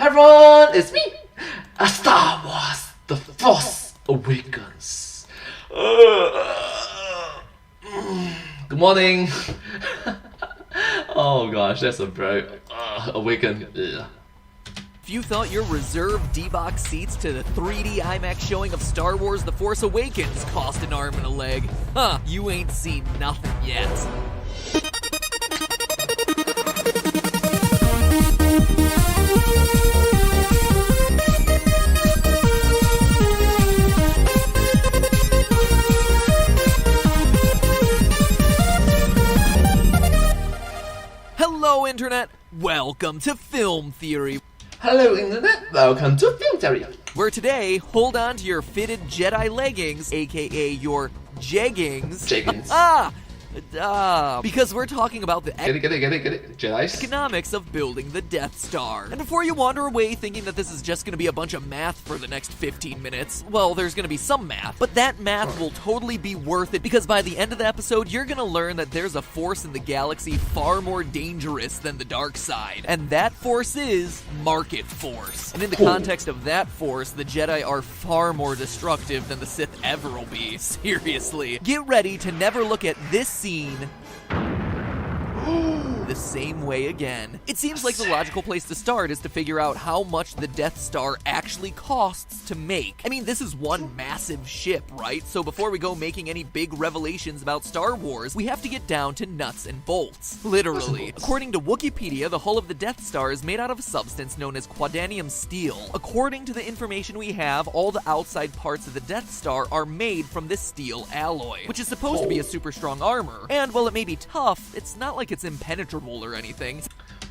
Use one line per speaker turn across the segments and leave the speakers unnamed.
everyone, it's me, Star Wars, The Force Awakens. Good morning. Oh gosh, that's a very awaken.
If you thought your reserved D-Box seats to the 3D IMAX showing of Star Wars The Force Awakens cost an arm and a leg, you ain't seen nothing yet. Hello, Internet! Welcome to Film Theory.
Hello, Internet. Welcome to Film Theory.
Where today, hold on to your fitted Jedi leggings, aka your jeggings. Because we're talking about the
Get it, Jedis.
economics of building the Death Star. And before you wander away thinking that this is just going to be a bunch of math for the next 15 minutes, well, there's going to be some math, but that math will totally be worth it because by the end of the episode, you're going to learn that there's a force in the galaxy far more dangerous than the dark side. And that force is Market Force. And in the context of that force, the Jedi are far more destructive than the Sith ever will be. Seriously. Get ready to never look at this scene the same way again. It seems like the logical place to start is to figure out how much the Death Star actually costs to make. I mean, this is one massive ship, right? So before we go making any big revelations about Star Wars, we have to get down to nuts and bolts. Literally. According to Wikipedia, the hull of the Death Star is made out of a substance known as quadanium steel. According to the information we have, all the outside parts of the Death Star are made from this steel alloy, which is supposed to be a super strong armor. And while it may be tough, it's not like it's impenetrable or anything.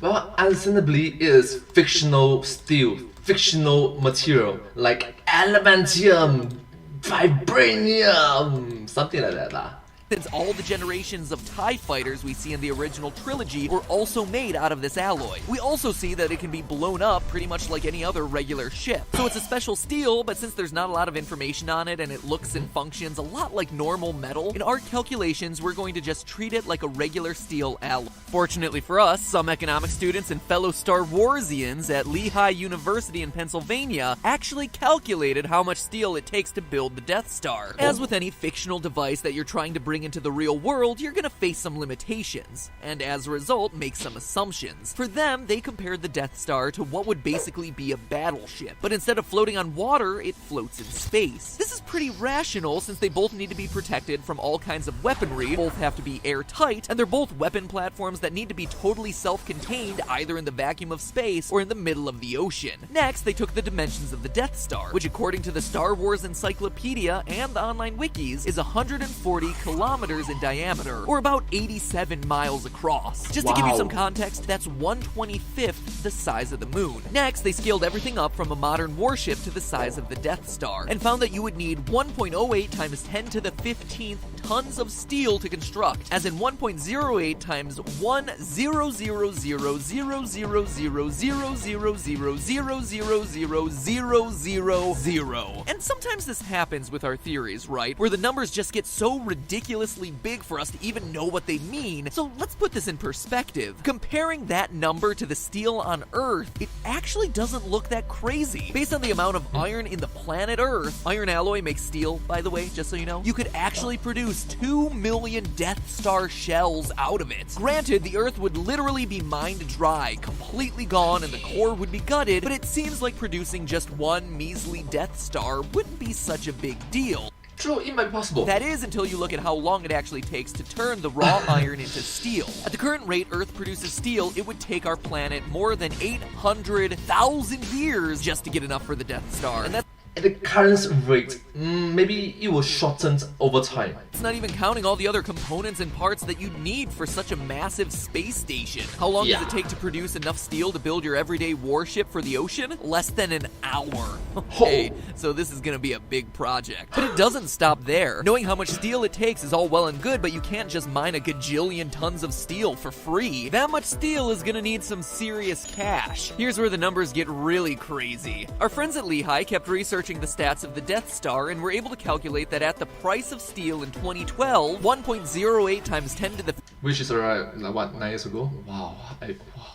Well, understandably, it is fictional steel, fictional material, like adamantium, vibranium, something like that.
Since all the generations of TIE fighters we see in the original trilogy were also made out of this alloy. We also see that it can be blown up pretty much like any other regular ship. So it's a special steel, but since there's not a lot of information on it and it looks and functions a lot like normal metal, in our calculations we're going to just treat it like a regular steel alloy. Fortunately for us, some economics students and fellow Star Warsians at Lehigh University in Pennsylvania actually calculated how much steel it takes to build the Death Star. As with any fictional device that you're trying to bring into the real world, you're gonna face some limitations, and as a result, make some assumptions. For them, they compared the Death Star to what would basically be a battleship, but instead of floating on water, it floats in space. This is pretty rational since they both need to be protected from all kinds of weaponry, both have to be airtight, and they're both weapon platforms that need to be totally self-contained either in the vacuum of space or in the middle of the ocean. Next, they took the dimensions of the Death Star, which according to the Star Wars Encyclopedia and the online wikis is 140 kilometers in diameter, or about 87 miles across. Just to give you some context, that's 1/25th the size of the moon. Next, they scaled everything up from a modern warship to the size of the Death Star, and found that you would need 1.08 times 10 to the 15th tons of steel to construct, as in 1.08 times 1,000,000,000,000,000,000,000,000,000,000. And sometimes this happens with our theories, right? Where the numbers just get so ridiculously big for us to even know what they mean. So let's put this in perspective. Comparing that number to the steel on Earth, it actually doesn't look that crazy. Based on the amount of iron in the planet Earth, iron alloy makes steel, by the way, just so you know, you could actually produce 2 million Death Star shells out of it. Granted, the Earth would literally be mined dry, completely gone, and the core would be gutted, but it seems like producing just one measly Death Star wouldn't be such a big deal.
True, it might be possible.
That is until you look at how long it actually takes to turn the raw iron into steel. At the current rate Earth produces steel, it would take our planet more than 800,000 years just to get enough for the Death Star. And that's
at the current rate, maybe it will shorten over time.
It's not even counting all the other components and parts that you'd need for such a massive space station. How long does it take to produce enough steel to build your everyday warship for the ocean? Less than an hour. Okay, so this is gonna be a big project. But it doesn't stop there. Knowing how much steel it takes is all well and good, but you can't just mine a gajillion tons of steel for free. That much steel is gonna need some serious cash. Here's where the numbers get really crazy. Our friends at Lehigh kept researching the stats of the Death Star and were able to calculate that at the price of steel in 2012, 1.08 times 10 to the
Which is around, like, what, 9 years ago? Wow,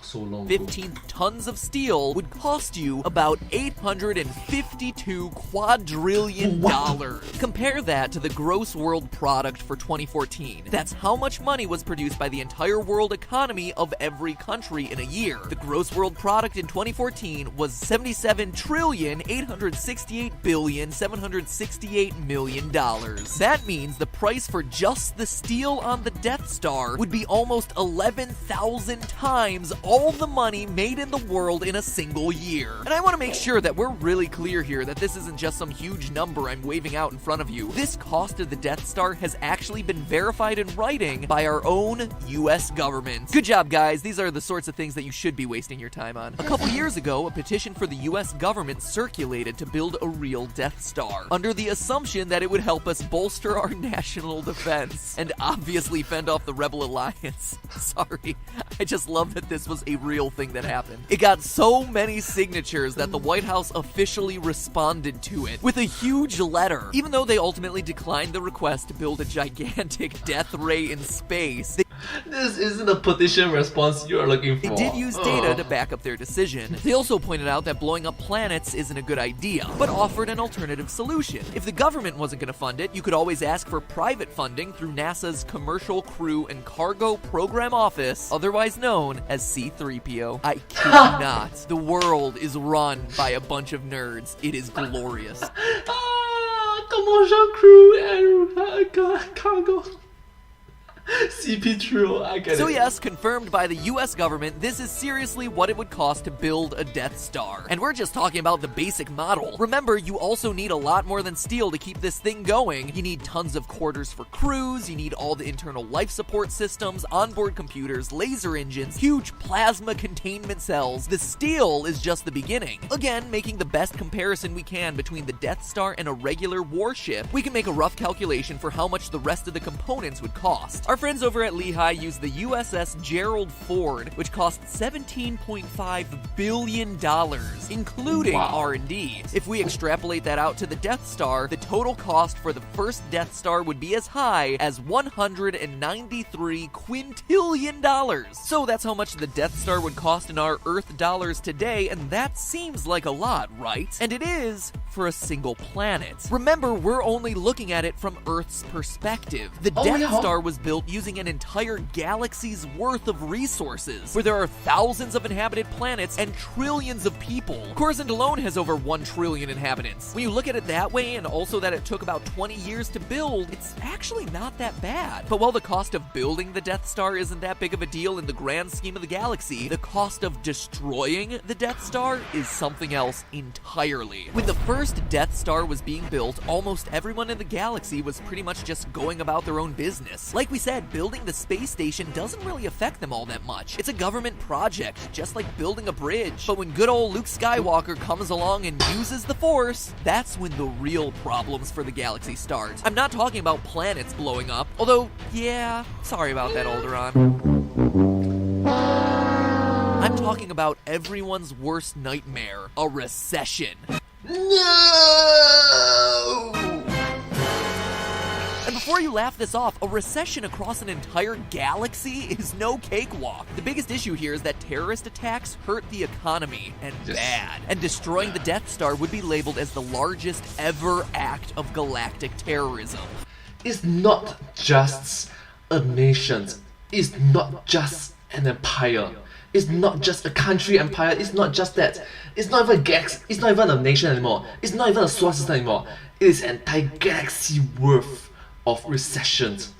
so long ago.
15th tons of steel would cost you about $852 quadrillion. Compare that to the gross world product for 2014. That's how much money was produced by the entire world economy of every country in a year. The gross world product in 2014 was $77,868,768,000,000. That means the price for just the steel on the Death Star would be almost 11,000 times all the money made in the world in a single year. And I want to make sure that we're really clear here that this isn't just some huge number I'm waving out in front of you. This cost of the Death Star has actually been verified in writing by our own US government. Good job, guys. These are the sorts of things that you should be wasting your time on. A couple years ago, a petition for the US government circulated to build a real Death Star, under the assumption that it would help us bolster our national defense and obviously fend off the Rebel Alliance. Sorry, I just love that this was a real thing that happened. It got so many signatures that the White House officially responded to it with a huge letter. Even though they ultimately declined the request to build a gigantic death ray in space,
This isn't a petition response you are looking for.
they did use data to back up their decision. They also pointed out that blowing up planets isn't a good idea, but offered an alternative solution. If the government wasn't going to fund it, you could always ask for private funding through NASA's Commercial Crew and Cargo Program Office, otherwise known as C-3PO. I kid you not. The world is run by a bunch of nerds. It is glorious.
Commercial crew and cargo. CP Trio, I get it.
So yes, confirmed by the US government, this is seriously what it would cost to build a Death Star. And we're just talking about the basic model. Remember, you also need a lot more than steel to keep this thing going. You need tons of quarters for crews, you need all the internal life support systems, onboard computers, laser engines, huge plasma containment cells. The steel is just the beginning. Again, making the best comparison we can between the Death Star and a regular warship, we can make a rough calculation for how much the rest of the components would cost. Our friends over at Lehigh used the USS Gerald Ford, which cost $17.5 billion, including R&D. If we extrapolate that out to the Death Star, the total cost for the first Death Star would be as high as $193 quintillion. So that's how much the Death Star would cost in our Earth dollars today, and that seems like a lot, right? And it is for a single planet. Remember, we're only looking at it from Earth's perspective. The Death Star was built using an entire galaxy's worth of resources, where there are thousands of inhabited planets and trillions of people. Coruscant alone has over 1 trillion inhabitants. When you look at it that way, and also that it took about 20 years to build, it's actually not that bad. But while the cost of building the Death Star isn't that big of a deal in the grand scheme of the galaxy, the cost of destroying the Death Star is something else entirely. When the first Death Star was being built, almost everyone in the galaxy was pretty much just going about their own business. Like we said, building the space station doesn't really affect them all that much. It's a government project, just like building a bridge. But when good old Luke Skywalker comes along and uses the Force, that's when the real problems for the galaxy start. I'm not talking about planets blowing up, although, yeah, sorry about that, Alderaan. I'm talking about everyone's worst nightmare, a recession.
No!
And before you laugh this off, a recession across an entire galaxy is no cakewalk. The biggest issue here is that terrorist attacks hurt the economy, and bad. And destroying the Death Star would be labeled as the largest ever act of galactic terrorism.
It's not just a nation. It's not just an empire. It's not just a country empire. It's not just that. It's not even a galaxy. It's not even a nation anymore. It's not even a solar system anymore. It is an entire galaxy worth of recessions.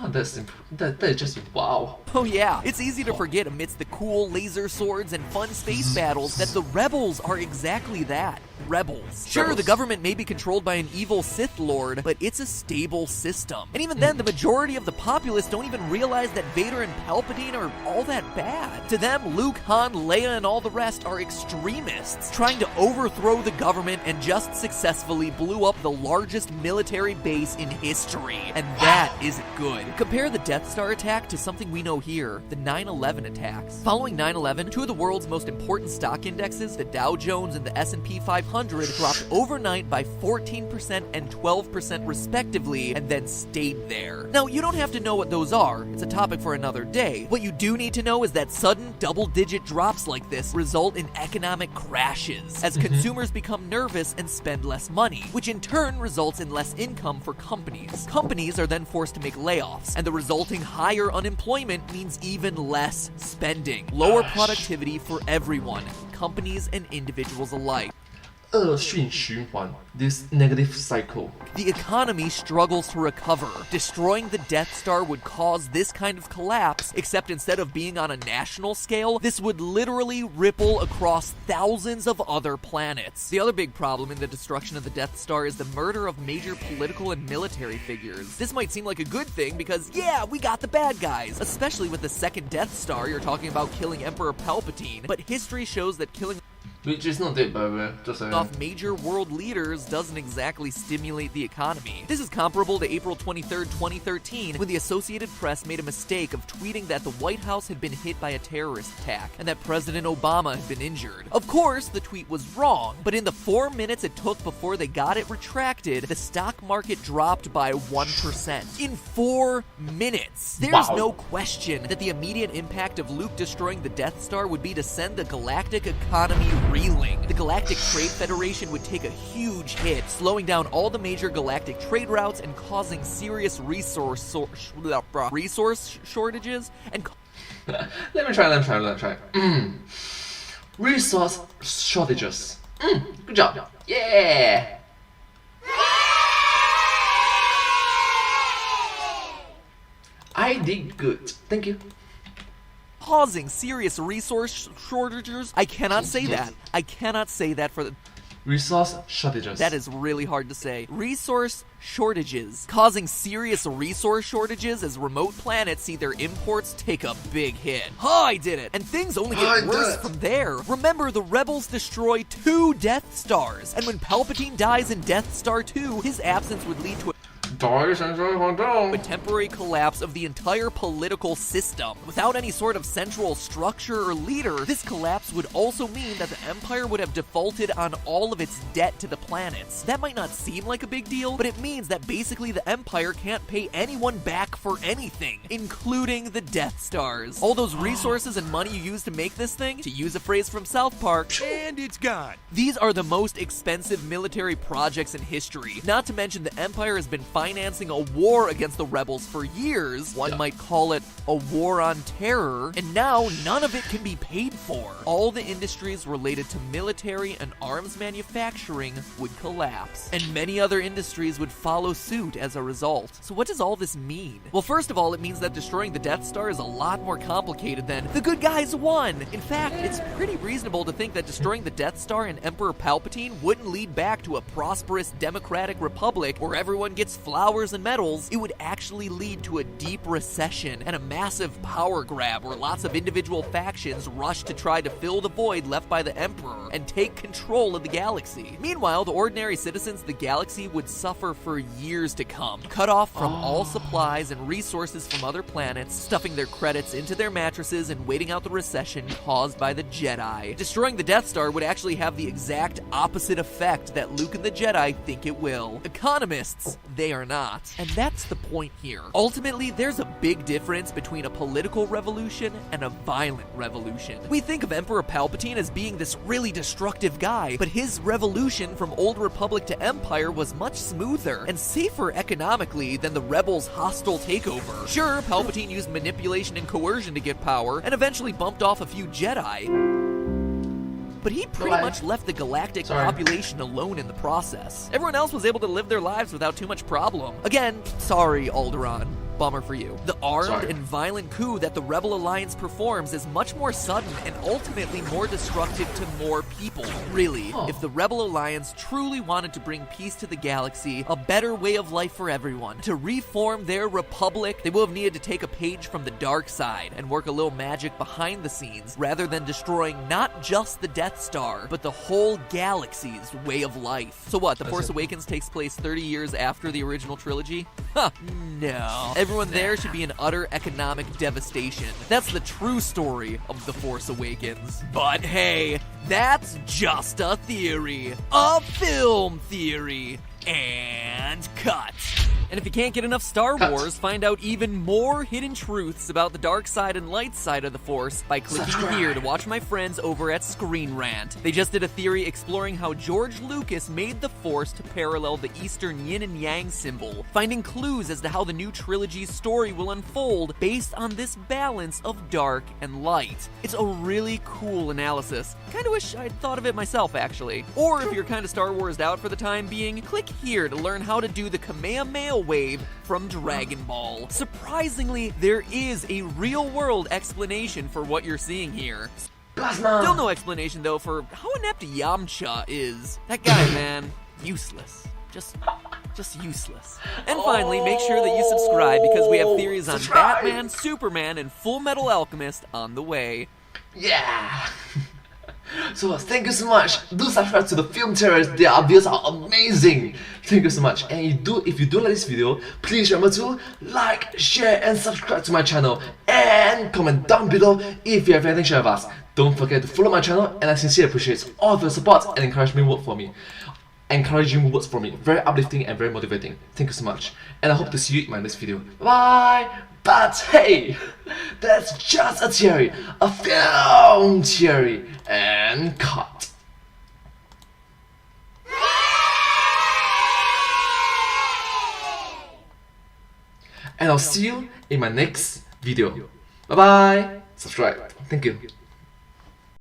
That is just wow.
Oh yeah, it's easy to forget amidst the cool laser swords and fun space battles that the rebels are exactly that. Rebels. Sure, the government may be controlled by an evil Sith Lord, but it's a stable system. And even then, the majority of the populace don't even realize that Vader and Palpatine are all that bad. To them, Luke, Han, Leia, and all the rest are extremists, trying to overthrow the government and just successfully blew up the largest military base in history. And that isn't good. good. Compare the Death Star attack to something we know here, the 9/11 attacks. Following 9/11, two of the world's most important stock indexes, the Dow Jones and the S&P 500, dropped overnight by 14% and 12% respectively, and then stayed there. Now, you don't have to know what those are. It's a topic for another day. What you do need to know is that sudden double-digit drops like this result in economic crashes, as consumers become nervous and spend less money, which in turn results in less income for companies. Companies are then forced to make layoffs, and the resulting higher unemployment means even less spending. Lower productivity for everyone, companies and individuals alike.
恶性循环, this negative cycle.
The economy struggles to recover. Destroying the Death Star would cause this kind of collapse, except instead of being on a national scale, this would literally ripple across thousands of other planets. The other big problem in the destruction of the Death Star is the murder of major political and military figures. This might seem like a good thing because, yeah, we got the bad guys, especially with the second Death Star, you're talking about killing Emperor Palpatine, but history shows that killing
Which is not that bad, just saying.
off major world leaders doesn't exactly stimulate the economy. This is comparable to April 23rd, 2013, when the Associated Press made a mistake of tweeting that the White House had been hit by a terrorist attack and that President Obama had been injured. Of course, the tweet was wrong, but in the 4 minutes it took before they got it retracted, the stock market dropped by 1%. In 4 minutes! There's no question that the immediate impact of Luke destroying the Death Star would be to send the galactic economy reeling. The Galactic Trade Federation would take a huge hit, slowing down all the major galactic trade routes and causing serious resource shortages and
Let me try. Resource shortages. Good job. Yeah! I did good. Thank you.
causing serious resource shortages. I cannot say that. I cannot say that for the...
Resource shortages.
That is really hard to say. Resource shortages. Causing serious resource shortages as remote planets see their imports take a big hit. Oh, I did it! And things only get worse from there. Remember, the rebels destroy 2 Death Stars, and when Palpatine dies in Death Star 2, his absence would lead to a temporary collapse of the entire political system. Without any sort of central structure or leader, this collapse would also mean that the Empire would have defaulted on all of its debt to the planets. That might not seem like a big deal, but it means that basically the Empire can't pay anyone back for anything, including the Death Stars. All those resources and money you used to make this thing, to use a phrase from South Park, and it's gone. These are the most expensive military projects in history. Not to mention the Empire has been financing a war against the rebels for years. One might call it a war on terror, and now none of it can be paid for. All the industries related to military and arms manufacturing would collapse, and many other industries would follow suit as a result. So what does all this mean? Well, first of all, it means that destroying the Death Star is a lot more complicated than the good guys won. In fact, it's pretty reasonable to think that destroying the Death Star and Emperor Palpatine wouldn't lead back to a prosperous democratic republic where everyone gets flowers and medals. It would actually lead to a deep recession and a massive power grab where lots of individual factions rush to try to fill the void left by the Emperor and take control of the galaxy. Meanwhile, the ordinary citizens of the galaxy would suffer for years to come, cut off from all supplies and resources from other planets, stuffing their credits into their mattresses and waiting out the recession caused by the Jedi. Destroying the Death Star would actually have the exact opposite effect that Luke and the Jedi think it will. Economists, they are not. And that's the point here. Ultimately, there's a big difference between a political revolution and a violent revolution. We think of Emperor Palpatine as being this really destructive guy, but his revolution from Old Republic to Empire was much smoother and safer economically than the rebels' hostile takeover. Sure, Palpatine used manipulation and coercion to get power, and eventually bumped off a few Jedi, but he pretty much left the galactic population alone in the process. Everyone else was able to live their lives without too much problem. Again, sorry, Alderaan. Bummer for you. The armed and violent coup that the Rebel Alliance performs is much more sudden and ultimately more destructive to more people. Really, if the Rebel Alliance truly wanted to bring peace to the galaxy, a better way of life for everyone, to reform their republic, they will have needed to take a page from the dark side and work a little magic behind the scenes, rather than destroying not just the Death Star, but the whole galaxy's way of life. So what, The Force Awakens takes place 30 years after the original trilogy? Huh, no. Everyone there should be in utter economic devastation. That's the true story of The Force Awakens. But hey, that's just a theory. A film theory. And cut. And if you can't get enough Star Wars, find out even more hidden truths about the dark side and light side of the Force by clicking here to watch my friends over at Screen Rant. They just did a theory exploring how George Lucas made the Force to parallel the Eastern yin and yang symbol, finding clues as to how the new trilogy's story will unfold based on this balance of dark and light. It's a really cool analysis. Kinda wish I'd thought of it myself, actually. Or if you're kinda Star Wars'd out for the time being, click here to learn how to do the Kamehameha wave from Dragon Ball. Surprisingly, there is a real-world explanation for what you're seeing here.
Plasma!
Still no explanation, though, for how inept Yamcha is. That guy, man, useless. Just useless. And finally, make sure that you subscribe because we have theories on Batman, Superman, and Full Metal Alchemist on the way.
Yeah! So thank you so much. Do subscribe to the Film Theorists. Their videos are amazing. Thank you so much. And if you do like this video, please remember to like, share, and subscribe to my channel. And comment down below if you have anything to share with us. Don't forget to follow my channel, and I sincerely appreciate all of your support and encouraging words for me. Very uplifting and very motivating. Thank you so much. And I hope to see you in my next video. Bye! But hey, that's just a theory, a film theory, and cut. And I'll see you in my next video. Bye bye. Subscribe. Thank you.